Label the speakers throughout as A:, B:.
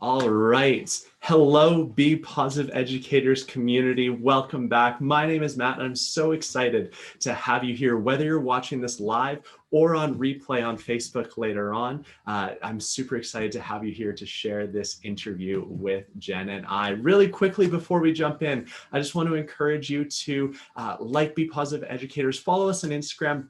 A: All right. Hello, Be Positive Educators community. Welcome back. My name is Matt, and I'm so excited to have you here, whether you're watching this live or on replay on Facebook later on. I'm super excited to have you here to share this interview with Jen and I. Really quickly before we jump in, I just want to encourage you to like Be Positive Educators, follow us on Instagram,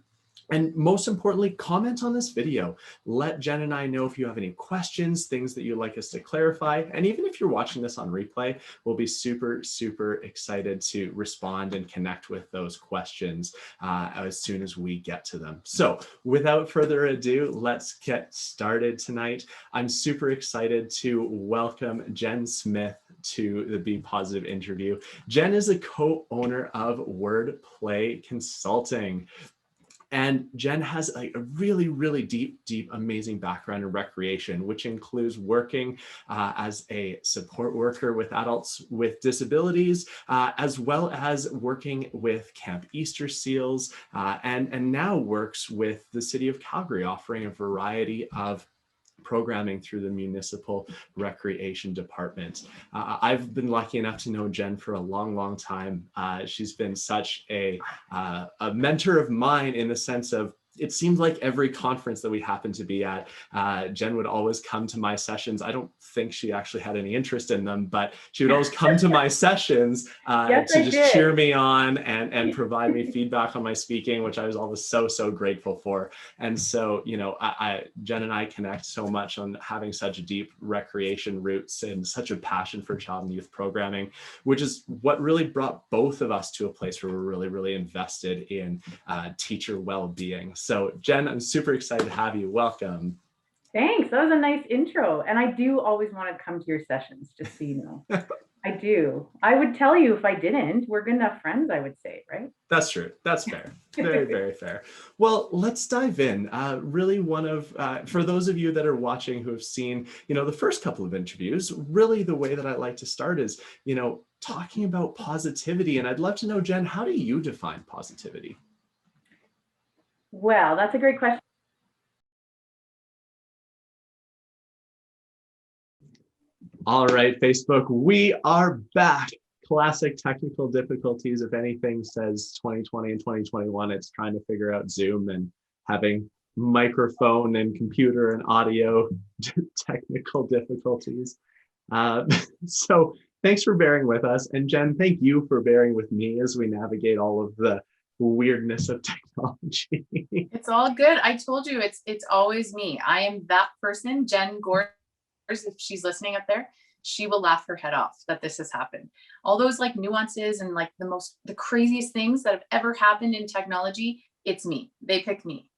A: and most importantly, comment on this video. Let Jen and I know if you have any questions, things that you'd like us to clarify. And even if you're watching this on replay, we'll be super, super excited to respond and connect with those questions as soon as we get to them. So without further ado, let's get started tonight. I'm super excited to welcome Jen Smith to the Be Positive interview. Jen is a co-owner of WordPLAY Consulting. And Jen has a really, really deep, amazing background in recreation, which includes working as a support worker with adults with disabilities, as well as working with Camp Easter Seals, and now works with the City of Calgary, offering a variety of programming through the municipal recreation department. I've been lucky enough to know Jen for a long time. She's been such a mentor of mine in the sense of, it seemed like every conference that we happened to be at, Jen would always come to my sessions. I don't think she actually had any interest in them, but she would always come to my sessions to just cheer me on and provide me feedback on my speaking, which I was always so grateful for. And so, you know, Jen and I connect so much on having such deep recreation roots and such a passion for child and youth programming, which is what really brought both of us to a place where we're really invested in teacher well-being. So Jen, I'm super excited to have you. Welcome.
B: Thanks. That was a nice intro. And I do always want to come to your sessions, just so you know. I do. I would tell you if I didn't. We're good enough friends, I would say, right?
A: That's true. That's fair. Very fair. Well, let's dive in. Really for those of you that are watching who have seen, you know, the first couple of interviews, really the way that I like to start is, you know, talking about positivity. And I'd love to know, Jen, how do you define positivity?
B: Well, that's a great question.
A: All right, Facebook, we are back. Classic technical difficulties. If anything says 2020 and 2021, it's trying to figure out Zoom and having microphone and computer and audio technical difficulties. So thanks for bearing with us. And Jen, thank you for bearing with me as we navigate all of the weirdness of technology.
C: It's all good. I told you it's always me. I am that person. Jen Gores, if she's listening up there, she will laugh her head off that this has happened. All those like nuances and like the craziest things that have ever happened in technology, it's me. They pick me.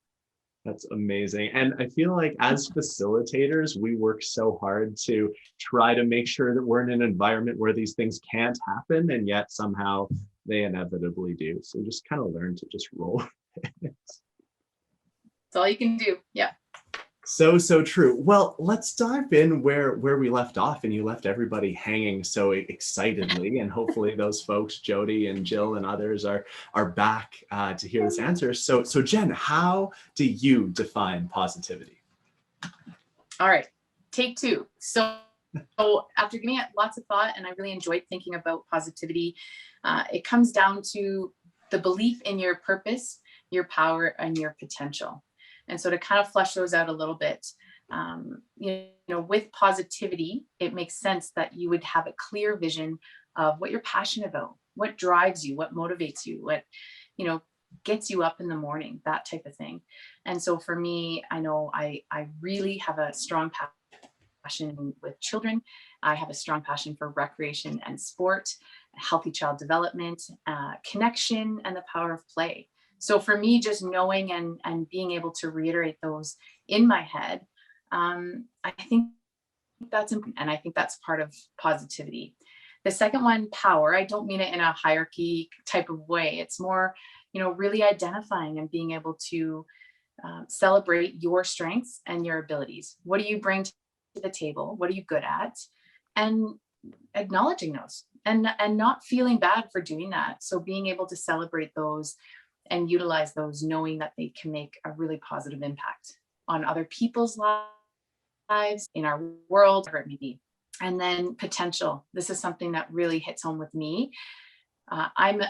A: That's amazing. And I feel like as facilitators, we work so hard to try to make sure that we're in an environment where these things can't happen, and yet somehow they inevitably do. So just kind of learn to just roll with it.
C: That's all you can do. Yeah.
A: So true. Well, let's dive in where we left off, and you left everybody hanging so excitedly, and hopefully those folks, Jody and Jill and others, are back to hear this answer. So Jen, how do you define positivity?
C: All right, take two. So after giving it lots of thought, and I really enjoyed thinking about positivity, it comes down to the belief in your purpose, your power, and your potential. And so to kind of flesh those out a little bit, you know, with positivity, it makes sense that you would have a clear vision of what you're passionate about, what drives you, what motivates you, what, you know, gets you up in the morning, that type of thing. And so for me, I know I really have a strong passion with children. I have a strong passion for recreation and sport, healthy child development, connection, and the power of play. So for me, just knowing and being able to reiterate those in my head, I think that's important. And I think that's part of positivity. The second one, power, I don't mean it in a hierarchy type of way. It's more, you know, really identifying and being able to celebrate your strengths and your abilities. What do you bring to the table? What are you good at? And acknowledging those and not feeling bad for doing that. So being able to celebrate those and utilize those, knowing that they can make a really positive impact on other people's lives, in our world, whatever it may be. And then potential. This is something that really hits home with me. I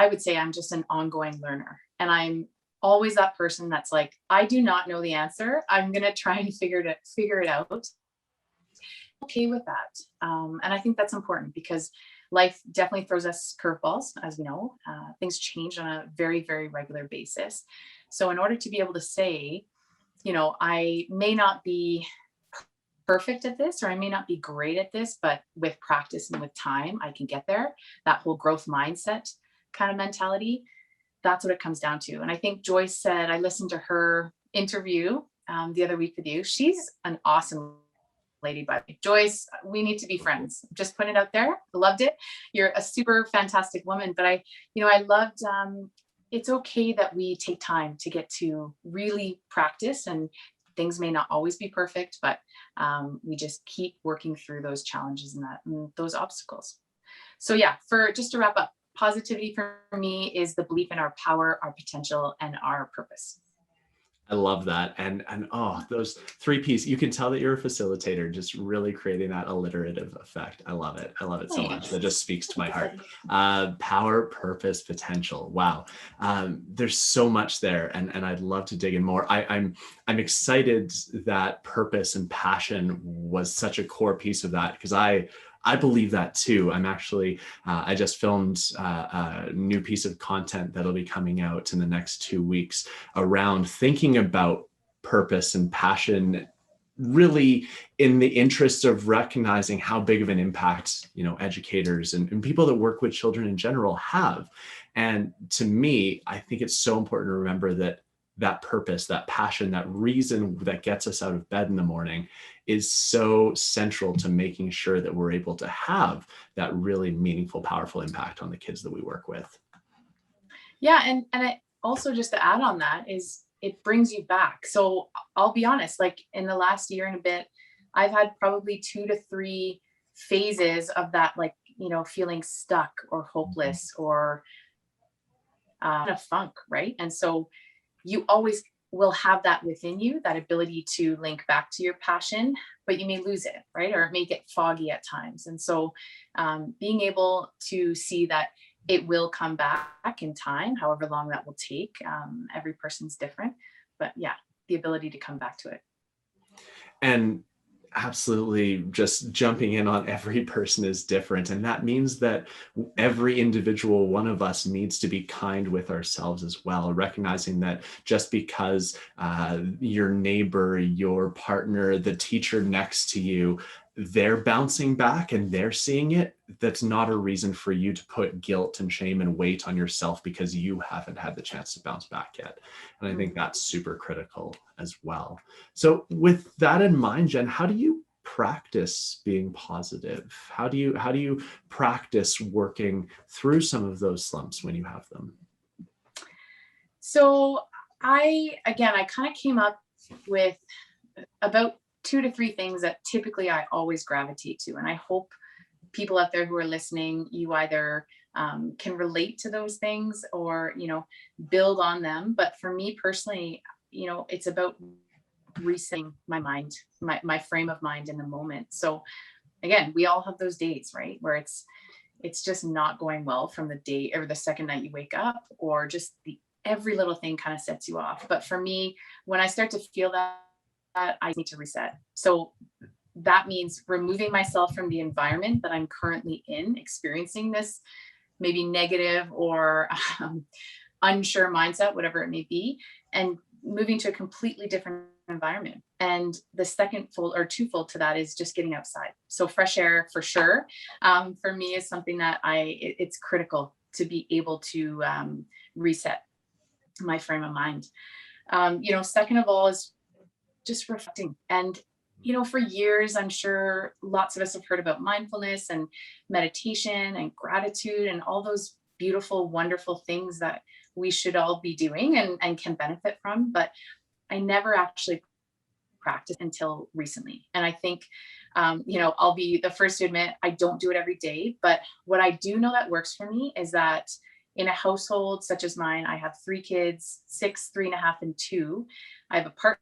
C: would say I'm just an ongoing learner, and I'm always that person that's like, I do not know the answer. I'm going to try and figure it out. Okay with that. And I think that's important because life definitely throws us curveballs, as we know. Things change on a very, very regular basis. So in order to be able to say, I may not be perfect at this, or I may not be great at this, but with practice and with time, I can get there. That whole growth mindset kind of mentality, that's what it comes down to. And I think Joyce said, I listened to her interview the other week with you. She's an awesome lady, by the way. Joyce, we need to be friends. Just putting it out there. Loved it. You're a super fantastic woman. But I loved, it's okay that we take time to get to really practice, and things may not always be perfect, but we just keep working through those challenges and those obstacles. So yeah, just to wrap up, positivity for me is the belief in our power, our potential, and our purpose.
A: I love that. And those 3 P's, you can tell that you're a facilitator, just really creating that alliterative effect. I love it. I love it so much. That just speaks to my heart. Power, purpose, potential. Wow. There's so much there, and I'd love to dig in more. I'm excited that purpose and passion was such a core piece of that, because I believe that too. I'm actually, I just filmed a new piece of content that'll be coming out in the next 2 weeks around thinking about purpose and passion, really in the interest of recognizing how big of an impact, educators and people that work with children in general have. And to me, I think it's so important to remember that purpose, that passion, that reason that gets us out of bed in the morning is so central to making sure that we're able to have that really meaningful, powerful impact on the kids that we work with.
C: Yeah. And I also, just to add on that, is it brings you back. So I'll be honest, like in the last year and a bit, I've had probably 2 to 3 phases of that, like, feeling stuck or hopeless or in a funk, right? And so you always will have that within you, that ability to link back to your passion, but you may lose it, right? Or it may get foggy at times. And so being able to see that it will come back in time, however long that will take. Every person's different, but yeah, the ability to come back to it.
A: And absolutely, just jumping in on every person is different. And that means that every individual one of us needs to be kind with ourselves as well, recognizing that just because your neighbor, your partner, the teacher next to you, they're bouncing back and they're seeing it, that's not a reason for you to put guilt and shame and weight on yourself because you haven't had the chance to bounce back yet. And I think that's super critical as well. So with that in mind, Jen, how do you practice being positive? How do you practice working through some of those slumps when you have them?
C: So I kind of came up with about 2 to 3 things that typically I always gravitate to. And I hope people out there who are listening, you either can relate to those things or, build on them. But for me personally, it's about resetting my mind, my frame of mind in the moment. So again, we all have those days, right? Where it's just not going well from the day or the second night you wake up, or just every little thing kind of sets you off. But for me, when I start to feel that, I need to reset. So that means removing myself from the environment that I'm currently in, experiencing this maybe negative or unsure mindset, whatever it may be, and moving to a completely different environment. And the second fold or twofold to that is just getting outside. So fresh air for sure. For me is something that it's critical to be able to reset my frame of mind. Second of all is just reflecting. And, for years, I'm sure lots of us have heard about mindfulness and meditation and gratitude and all those beautiful, wonderful things that we should all be doing and can benefit from. But I never actually practiced until recently. And I think, I'll be the first to admit I don't do it every day. But what I do know that works for me is that in a household such as mine, I have 3 kids, 6, 3.5, and 2. I have a partner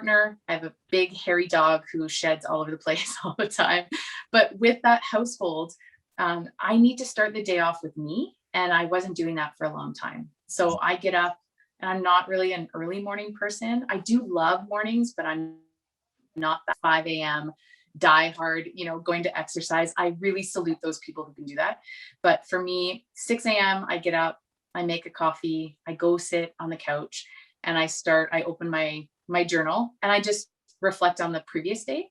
C: partner. I have a big hairy dog who sheds all over the place all the time. But with that household, I need to start the day off with me. And I wasn't doing that for a long time. So I get up, and I'm not really an early morning person. I do love mornings, but I'm not that 5 a.m. die hard, going to exercise. I really salute those people who can do that. But for me, 6 a.m., I get up, I make a coffee, I go sit on the couch, and I open my journal, and I just reflect on the previous day.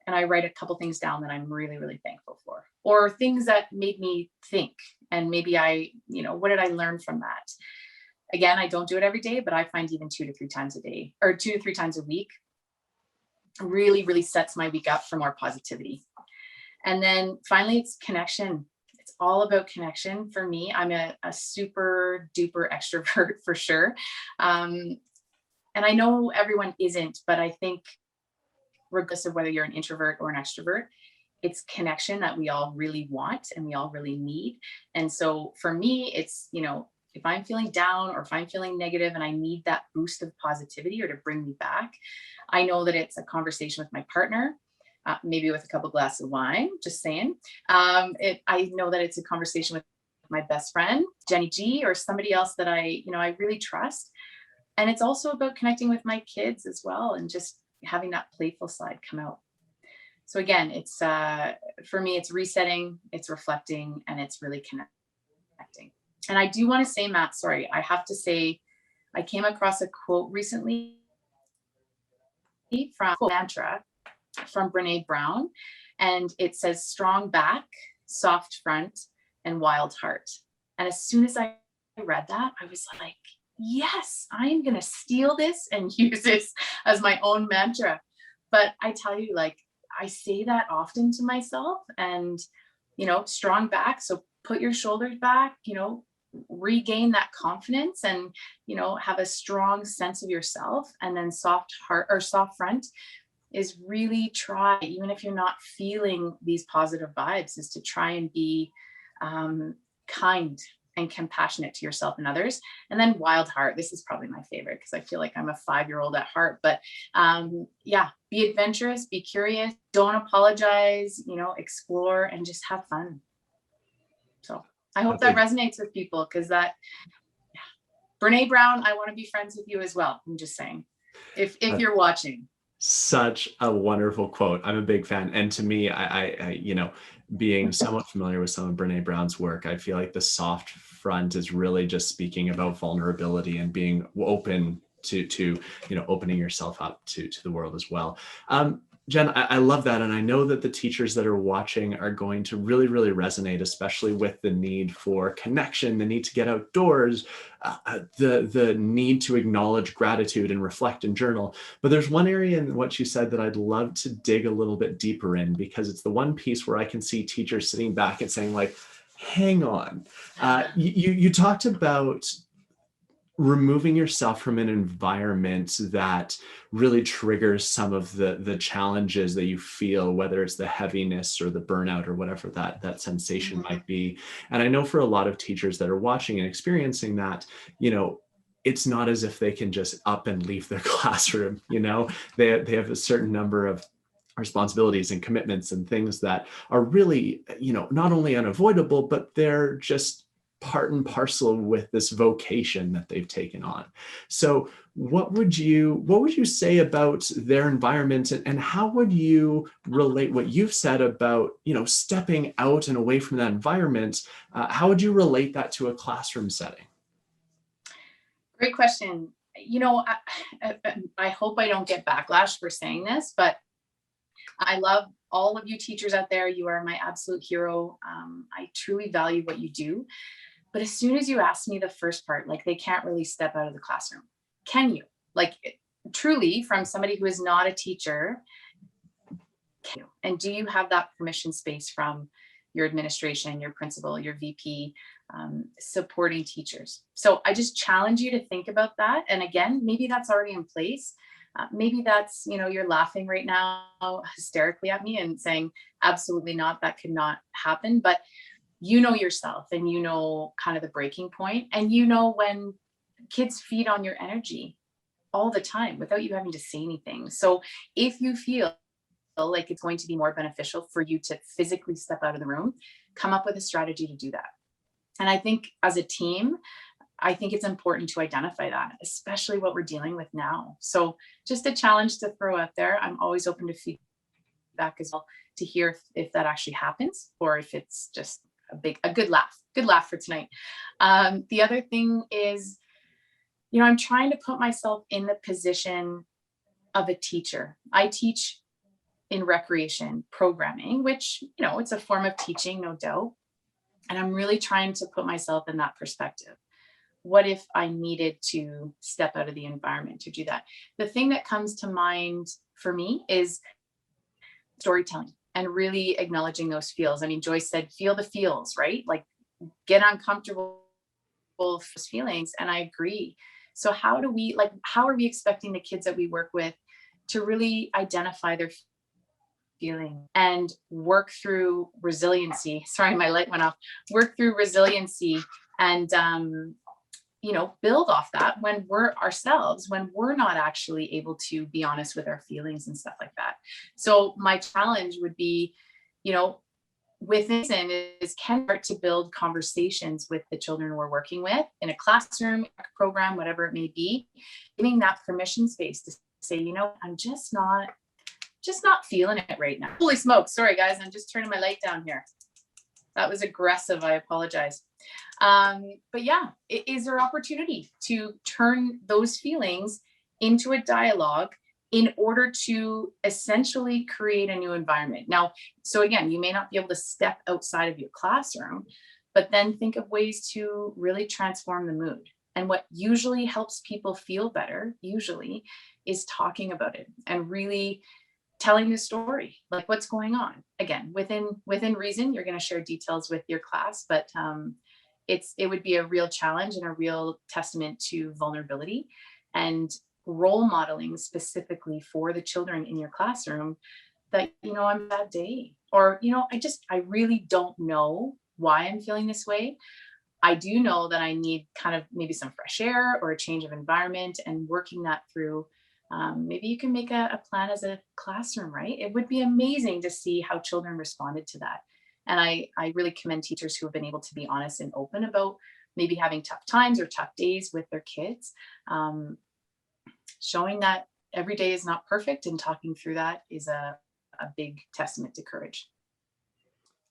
C: And I write a couple things down that I'm really, really thankful for, or things that made me think. And maybe what did I learn from that? Again, I don't do it every day, but I find even 2 to 3 times a day, or 2 to 3 times a week, really, really sets my week up for more positivity. And then finally, it's connection. It's all about connection. For me, I'm a super duper extrovert for sure. And I know everyone isn't, but I think regardless of whether you're an introvert or an extrovert, it's connection that we all really want and we all really need. And so for me, it's, if I'm feeling down or if I'm feeling negative and I need that boost of positivity or to bring me back, I know that it's a conversation with my partner, maybe with a couple glasses of wine, just saying. I know that it's a conversation with my best friend, Jenny G, or somebody else that I really trust. And it's also about connecting with my kids as well, and just having that playful side come out. So again, it's for me, it's resetting, it's reflecting, and it's really connecting. And I do want to say, Matt, sorry, I have to say, I came across a quote recently from mantra from Brene Brown, and it says, strong back, soft front, and wild heart. And as soon as I read that, I was like, yes, I'm going to steal this and use this as my own mantra. But I tell you, I say that often to myself, and, strong back. So put your shoulders back, regain that confidence, and, have a strong sense of yourself. And then soft heart or soft front is really try, even if you're not feeling these positive vibes, is to try and be kind and compassionate to yourself and others. And then wild heart, this is probably my favorite because I feel like I'm a 5-year-old at heart, but be adventurous, be curious, don't apologize, explore, and just have fun. So I hope that resonates with people, because Brene Brown, I want to be friends with you as well. I'm just saying, if you're watching.
A: Such a wonderful quote. I'm a big fan. And to me, I being somewhat familiar with some of Brene Brown's work, I feel like the soft front is really just speaking about vulnerability and being open to opening yourself up to the world as well. Jen, I love that. And I know that the teachers that are watching are going to really, really resonate, especially with the need for connection, the need to get outdoors, the need to acknowledge gratitude and reflect and journal. But there's one area in what you said that I'd love to dig a little bit deeper in, because it's the one piece where I can see teachers sitting back and saying, hang on. You talked about removing yourself from an environment that really triggers some of the challenges that you feel, whether it's the heaviness or the burnout or whatever that sensation might be. And I know for a lot of teachers that are watching and experiencing that, it's not as if they can just up and leave their classroom. They have a certain number of responsibilities and commitments and things that are really, not only unavoidable, but they're just part and parcel with this vocation that they've taken on. So what would you say about their environment, and how would you relate what you've said about, stepping out and away from that environment? How would you relate that to a classroom setting?
C: Great question. I hope I don't get backlash for saying this, but I love all of you teachers out there. You are my absolute hero. I truly value what you do. But as soon as you asked me the first part, they can't really step out of the classroom. Can you? Truly, from somebody who is not a teacher, can you? And do you have that permission space from your administration, your principal, your VP, supporting teachers? So I just challenge you to think about that. And again, maybe that's already in place. Maybe that's, you're laughing right now hysterically at me and saying, absolutely not, that could not happen. But yourself, and kind of the breaking point, and when kids feed on your energy. all the time without you having to say anything. So if you feel like it's going to be more beneficial for you to physically step out of the room, come up with a strategy to do that. And I think as a team, I think it's important to identify that, especially what we're dealing with now. So just a challenge to throw out there. I'm always open to feedback as well to hear if that actually happens or if it's just a good laugh for tonight. The other thing is, I'm trying to put myself in the position of a teacher. I teach in recreation programming, which, it's a form of teaching, no doubt. And I'm really trying to put myself in that perspective. What if I needed to step out of the environment to do that? The thing that comes to mind for me is storytelling and really acknowledging those feels. I mean, Joyce said, feel the feels, right? Like get uncomfortable with feelings. And I agree. So how are we expecting the kids that we work with to really identify their feeling and work through resiliency? Sorry, my light went off. Work through resiliency and, build off that when we're not actually able to be honest with our feelings and stuff like that. So my challenge would be, within is can start to build conversations with the children we're working with in a classroom, program, whatever it may be, giving that permission space to say, I'm just not feeling it right now. Holy smokes. Sorry, guys. I'm just turning my light down here. That was aggressive. I apologize. But yeah, is there opportunity to turn those feelings into a dialogue in order to essentially create a new environment? Now, so again, you may not be able to step outside of your classroom, but then think of ways to really transform the mood. And what usually helps people feel better, is talking about it and really telling the story, like what's going on. Again, within reason, you're going to share details with your class, but it would be a real challenge and a real testament to vulnerability and role modeling specifically for the children in your classroom that, I'm that day, or, I really don't know why I'm feeling this way. I do know that I need kind of maybe some fresh air or a change of environment, and working that through. Maybe you can make a plan as a classroom, right? It would be amazing to see how children responded to that. And I really commend teachers who have been able to be honest and open about maybe having tough times or tough days with their kids. Showing that every day is not perfect and talking through that is a big testament to courage.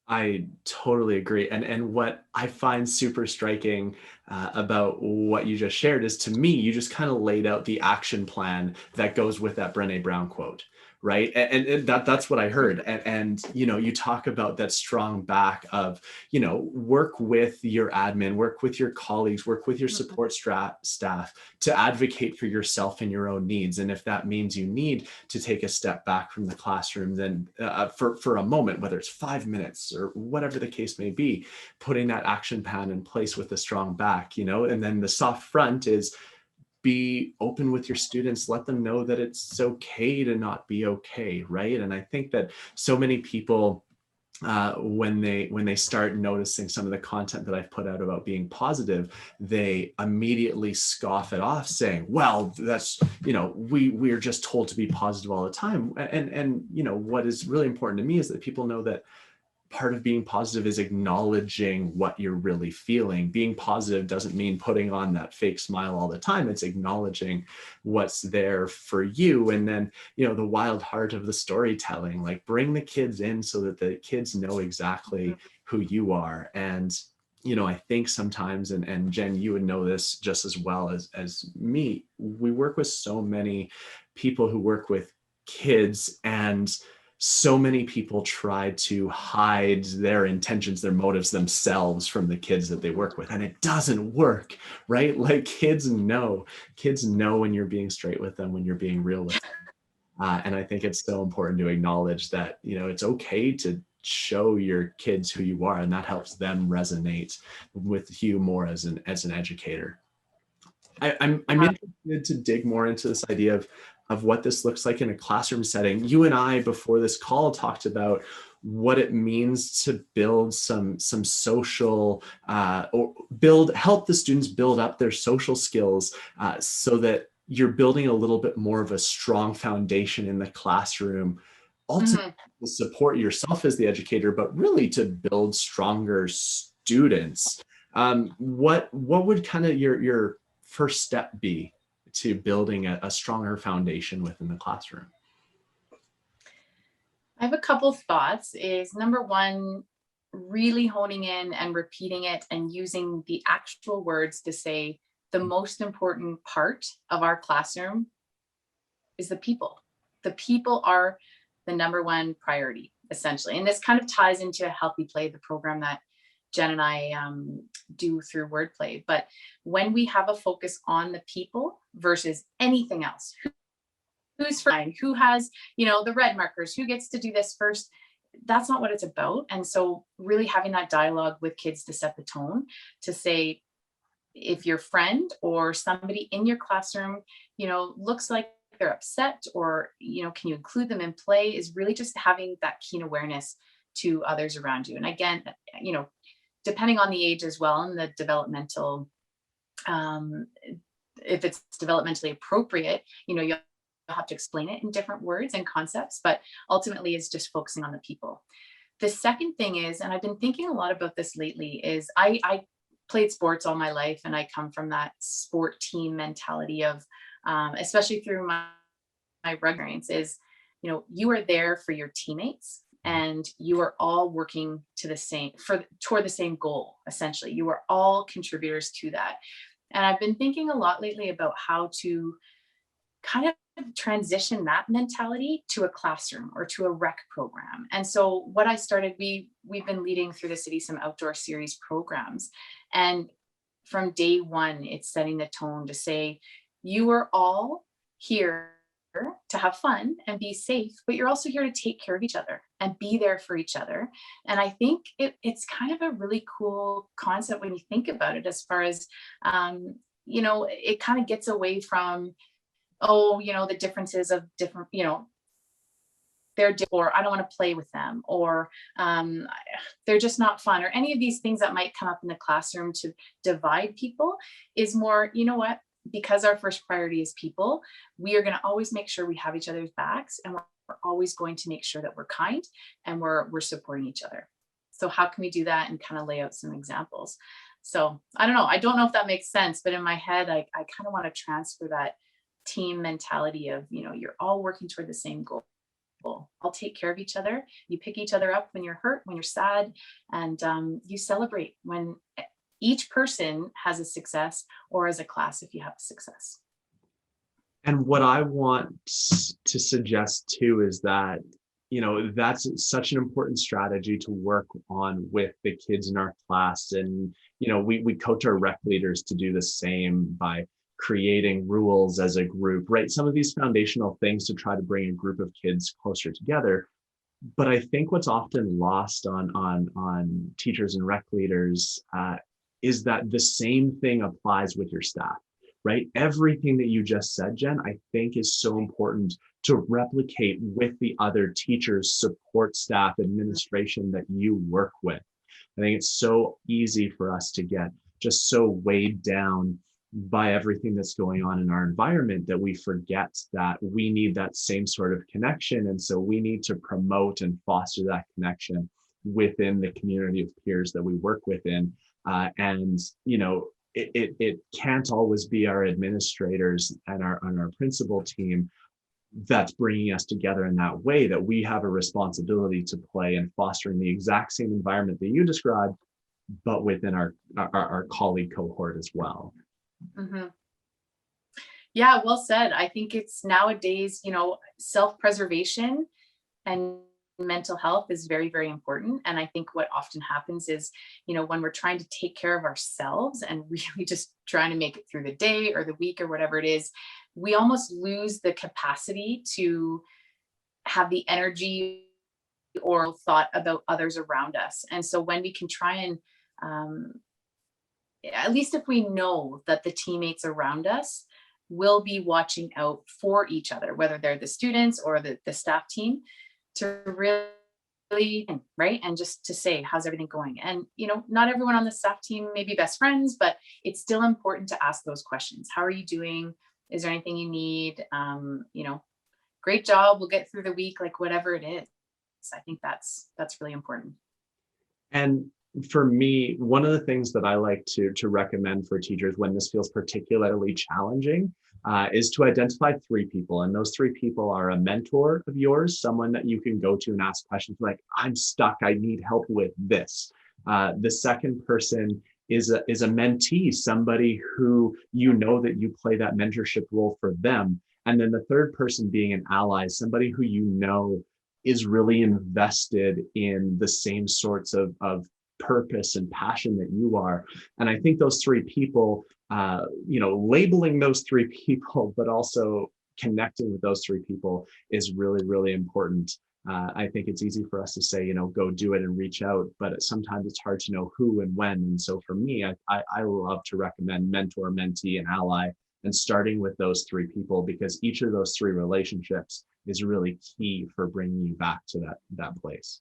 A: I totally agree. And what I find super striking about what you just shared is, to me, you just kind of laid out the action plan that goes with that Brené Brown quote, right? And that's what I heard. And you talk about that strong back of, work with your admin, work with your colleagues, work with your support staff to advocate for yourself and your own needs. And if that means you need to take a step back from the classroom, then for a moment, whether it's 5 minutes or whatever the case may be, putting that action plan in place with a strong back, and then the soft front is be open with your students, let them know that it's okay to not be okay, right? And I think that so many people, when they start noticing some of the content that I've put out about being positive, they immediately scoff it off, saying, well, that's, we're just told to be positive all the time. And what is really important to me is that people know that part of being positive is acknowledging what you're really feeling. Being positive doesn't mean putting on that fake smile all the time. It's acknowledging what's there for you. And then, the wild heart of the storytelling, like bring the kids in so that the kids know exactly who you are. And, I think sometimes, and Jen, you would know this just as well as me, we work with so many people who work with kids, and so many people try to hide their intentions, their motives themselves from the kids that they work with. And it doesn't work, right? Like kids know when you're being straight with them, when you're being real with them. And I think it's so important to acknowledge that, it's okay to show your kids who you are, and that helps them resonate with you more as an educator. I'm interested to dig more into this idea of what this looks like in a classroom setting. You and I, before this call, talked about what it means to build some social, or help the students build up their social skills so that you're building a little bit more of a strong foundation in the classroom, ultimately to support yourself as the educator, but really to build stronger students. What would kind of your first step be to building a stronger foundation within the classroom?
C: I have a couple thoughts. Is number one, really honing in and repeating it and using the actual words to say the most important part of our classroom is the people. The people are the number one priority, essentially. And this kind of ties into Healthy Play, the program that Jen and I do through WordPLAY. But when we have a focus on the people versus anything else, who's fine, who has, the red markers, who gets to do this first, that's not what it's about. And so really having that dialogue with kids to set the tone, to say, if your friend or somebody in your classroom, looks like they're upset, or, can you include them in play, is really just having that keen awareness to others around you. And again, depending on the age as well, and the developmental, if it's developmentally appropriate, you'll have to explain it in different words and concepts, but ultimately is just focusing on the people. The second thing is, and I've been thinking a lot about this lately, is I played sports all my life, and I come from that sport team mentality of, especially through my rugby experience, is, you are there for your teammates, and you are all working toward the same goal. Essentially, you are all contributors to that. And I've been thinking a lot lately about how to kind of transition that mentality to a classroom or to a rec program. And so what I started, we've been leading through the city some outdoor series programs. And from day one, it's setting the tone to say, you are all here to have fun and be safe, but you're also here to take care of each other and be there for each other. And I think it's kind of a really cool concept when you think about it, as far as, it kind of gets away from, the differences of different, or I don't want to play with them, or they're just not fun, or any of these things that might come up in the classroom to divide people. Is more, what, because our first priority is people, we are going to always make sure we have each other's backs, and we're always going to make sure that we're kind and we're supporting each other. So how can we do that, and kind of lay out some examples? So I don't know if that makes sense, but in my head, I kind of want to transfer that team mentality of, you're all working toward the same goal. I'll take care of each other. You pick each other up when you're hurt, when you're sad, and you celebrate when each person has a success, or as a class, if you have a success.
A: And what I want to suggest too is that, that's such an important strategy to work on with the kids in our class. And, we coach our rec leaders to do the same by creating rules as a group, right? Some of these foundational things to try to bring a group of kids closer together. But I think what's often lost on teachers and rec leaders is that the same thing applies with your staff, right? Everything that you just said, Jen, I think is so important to replicate with the other teachers, support staff, administration that you work with. I think it's so easy for us to get just so weighed down by everything that's going on in our environment that we forget that we need that same sort of connection. And so we need to promote and foster that connection within the community of peers that we work within. It can't always be our administrators and our principal team that's bringing us together in that way. That we have a responsibility to play in fostering the exact same environment that you described, but within our colleague cohort as well.
C: Mm-hmm. Yeah, well said. I think it's nowadays, self-preservation and mental health is very, very important. And I think what often happens is, when we're trying to take care of ourselves and really just trying to make it through the day or the week or whatever it is, we almost lose the capacity to have the energy or thought about others around us. And so when we can try and, at least if we know that the teammates around us will be watching out for each other, whether they're the students or the staff team, to really, right, and just to say, how's everything going? And, not everyone on the staff team may be best friends, but it's still important to ask those questions. How are you doing? Is there anything you need? Great job. We'll get through the week, like whatever it is. I think that's really important.
A: And for me, one of the things that I like to recommend for teachers when this feels particularly challenging is to identify 3 people. And those 3 people are a mentor of yours, someone that you can go to and ask questions like, I'm stuck, I need help with this. The second person is a mentee, somebody who you know that you play that mentorship role for them. And then the third person being an ally, somebody who you know is really invested in the same sorts of purpose and passion that you are. And I think those 3 people, labeling those 3 people, but also connecting with those 3 people is really, really important. I think it's easy for us to say, go do it and reach out, but sometimes it's hard to know who and when. And so for me, I love to recommend mentor, mentee, and ally, and starting with those 3 people, because each of those 3 relationships is really key for bringing you back to that place.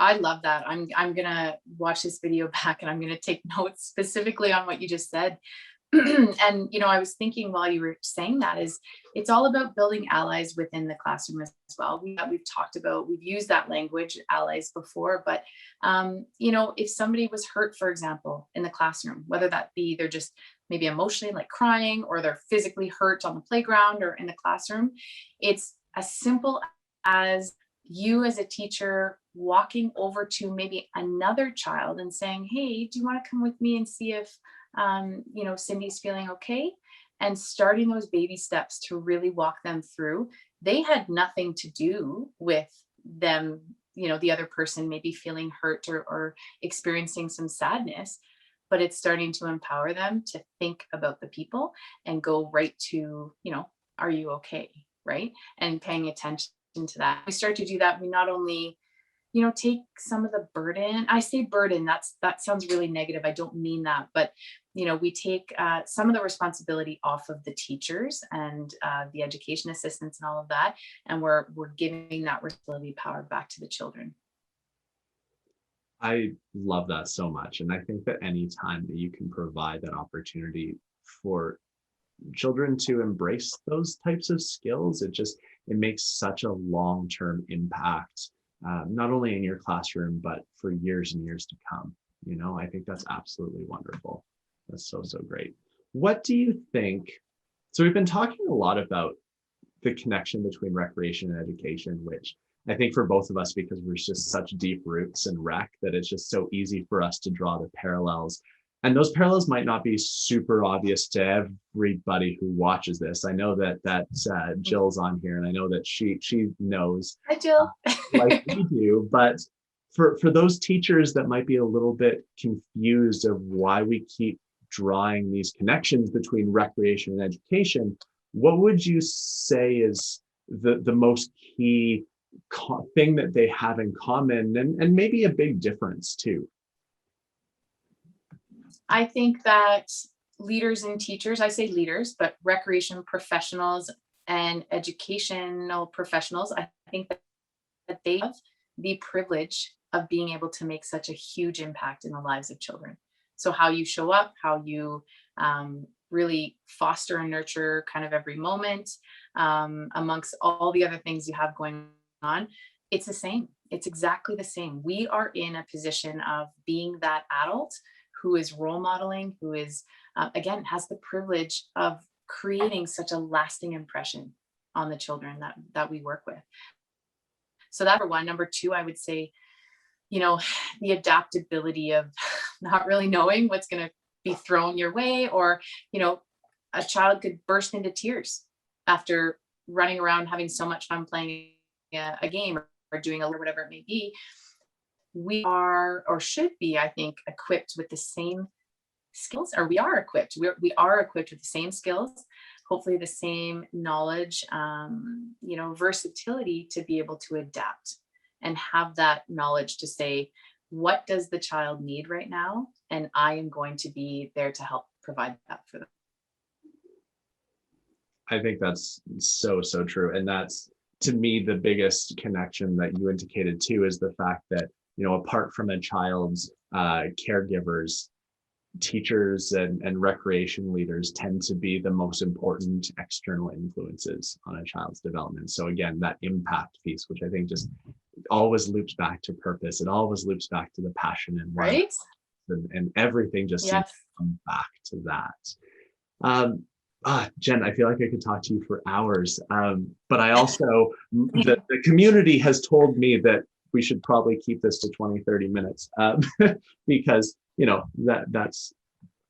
C: I love that. I'm gonna watch this video back and I'm gonna take notes specifically on what you just said. And I was thinking while you were saying that it's all about building allies within the classroom as well. We've used that language, allies, before, but if somebody was hurt, for example, in the classroom, whether that be they're just maybe emotionally like crying, or they're physically hurt on the playground or in the classroom, it's as simple as you as a teacher walking over to maybe another child and saying, hey, do you want to come with me and see if Cindy's feeling okay? And starting those baby steps to really walk them through. They had nothing to do with them, the other person maybe feeling hurt or experiencing some sadness, but it's starting to empower them to think about the people and go right to, are you okay? Right? And paying attention to that. We start to do that. We not only take some of the burden. I say burden, that sounds really negative. I don't mean that, but we take some of the responsibility off of the teachers and the education assistants and all of that, and we're giving that responsibility power back to the children.
A: I love that so much, and I think that any time that you can provide that opportunity for children to embrace those types of skills, it makes such a long-term impact. Not only in your classroom, but for years and years to come. I think that's absolutely wonderful. That's so, so great. What do you think? So we've been talking a lot about the connection between recreation and education, which I think for both of us, because we're just such deep roots in rec, that it's just so easy for us to draw the parallels. And those parallels might not be super obvious to everybody who watches this. I know that Jill's on here, and I know that she knows.
C: Hi, Jill.
A: Like we do, but for those teachers that might be a little bit confused of why we keep drawing these connections between recreation and education, what would you say is the most key thing that they have in common, and maybe a big difference too?
C: I think that leaders and teachers, I say leaders, but recreation professionals and educational professionals, I think that they have the privilege of being able to make such a huge impact in the lives of children. So how you show up, how you really foster and nurture kind of every moment, amongst all the other things you have going on, it's the same. It's exactly the same. We are in a position of being that adult who is role modeling, who is, again, has the privilege of creating such a lasting impression on the children that we work with. So that's number one. Number two, I would say, the adaptability of not really knowing what's going to be thrown your way, or, a child could burst into tears after running around having so much fun playing a game or doing whatever it may be. We are, or should be, I think, equipped with the same skills, or we are equipped with the same skills, hopefully the same knowledge, versatility to be able to adapt and have that knowledge to say, what does the child need right now? And I am going to be there to help provide that for them.
A: I think that's so, so true. And that's, to me, the biggest connection that you indicated too, is the fact that, apart from a child's caregivers, teachers and recreation leaders tend to be the most important external influences on a child's development. So again, that impact piece, which I think just always loops back to purpose. It always loops back to the passion and why,
C: Right?
A: and everything just seems to come back to that. Jen, I feel like I could talk to you for hours, but I also, the community has told me that we should probably keep this to 20, 30 minutes because, you know, that's,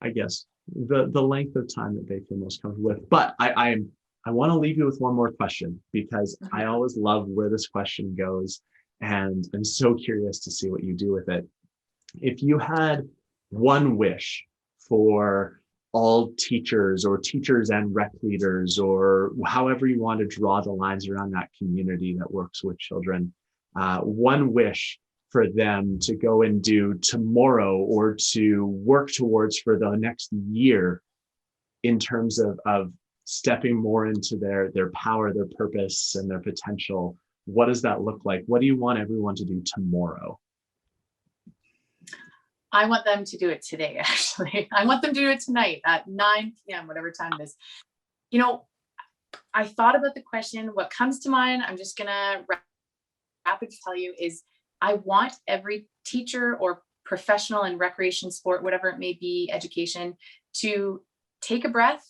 A: I guess, the length of time that they feel most comfortable with. But I want to leave you with one more question, because I always love where this question goes, and I'm so curious to see what you do with it. If you had one wish for all teachers, or teachers and rec leaders, or however you want to draw the lines around that community that works with children, one wish for them to go and do tomorrow, or to work towards for the next year, in terms of stepping more into their power, their purpose, and their potential, what does that look like? What do you want everyone to do tomorrow?
C: I want them to do it today, actually. I want them to do it tonight at 9 p.m., whatever time it is. You know, I thought about the question. What comes to mind, I'm just going to rapidly tell you, is I want every teacher or professional in recreation, sport, whatever it may be, education, to take a breath,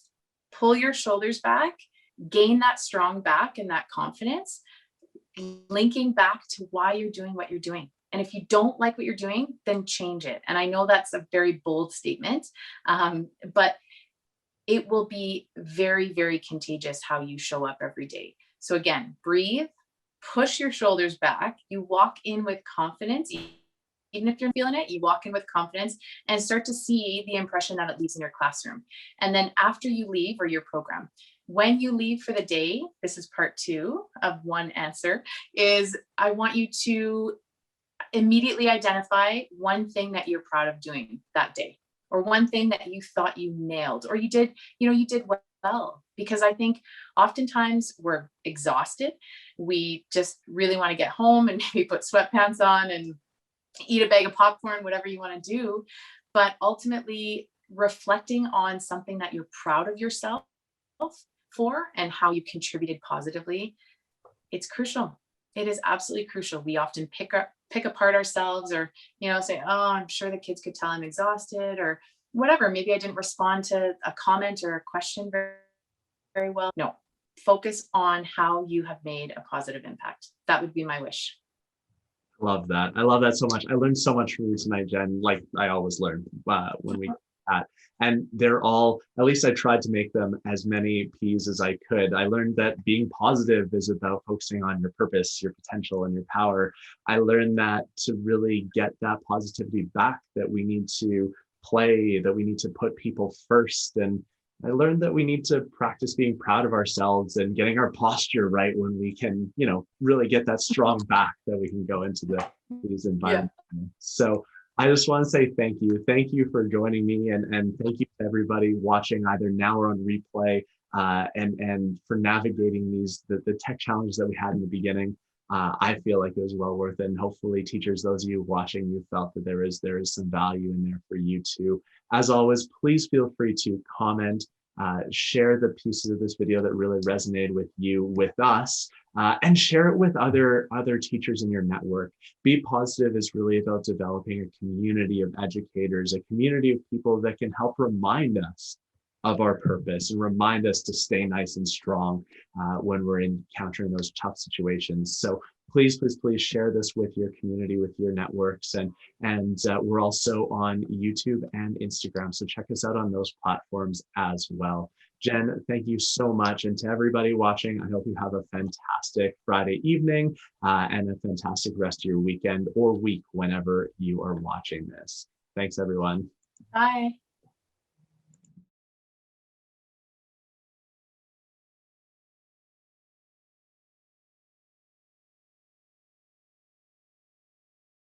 C: pull your shoulders back, gain that strong back and that confidence, linking back to why you're doing what you're doing. And if you don't like what you're doing, then change it. And I know that's a very bold statement, but it will be very, very contagious how you show up every day. So again, breathe, push your shoulders back. You walk in with confidence. Even if you're feeling it, you walk in with confidence and start to see the impression that it leaves in your classroom. And then after you leave, or your program, when you leave for the day, this is part 2 of one answer, is I want you to immediately identify one thing that you're proud of doing that day, or one thing that you thought you nailed, or you did well. Because I think oftentimes we're exhausted. We just really want to get home and maybe put sweatpants on and eat a bag of popcorn, whatever you want to do. But ultimately, reflecting on something that you're proud of yourself for and how you contributed positively, it's crucial. It is absolutely crucial. We often pick apart ourselves, or, say, oh, I'm sure the kids could tell I'm exhausted, or whatever. Maybe I didn't respond to a comment or a question very, very well. No, focus on how you have made a positive impact. That would be my wish.
A: Love that. I love that so much. I learned so much from you tonight, Jen, like I always learn when we chat. And they're all, at least I tried to make them as many P's as I could. I learned that being positive is about focusing on your purpose, your potential, and your power. I learned that to really get that positivity back, that we need to play, that we need to put people first. And I learned that we need to practice being proud of ourselves and getting our posture right when we can, really get that strong back that we can go into these environments. Yeah. So I just want to say thank you. Thank you for joining me, and thank you to everybody watching either now or on replay, and for navigating the tech challenges that we had in the beginning. I feel like it was well worth it. And hopefully teachers, those of you watching, you felt that there is some value in there for you too. As always, please feel free to comment, share the pieces of this video that really resonated with you, with us, and share it with other teachers in your network. Be Positive is really about developing a community of educators, a community of people that can help remind us of our purpose and remind us to stay nice and strong when we're encountering those tough situations. So please, please, please share this with your community, with your networks. And we're also on YouTube and Instagram. So check us out on those platforms as well. Jen, thank you so much. And to everybody watching, I hope you have a fantastic Friday evening and a fantastic rest of your weekend or week whenever you are watching this. Thanks, everyone.
C: Bye.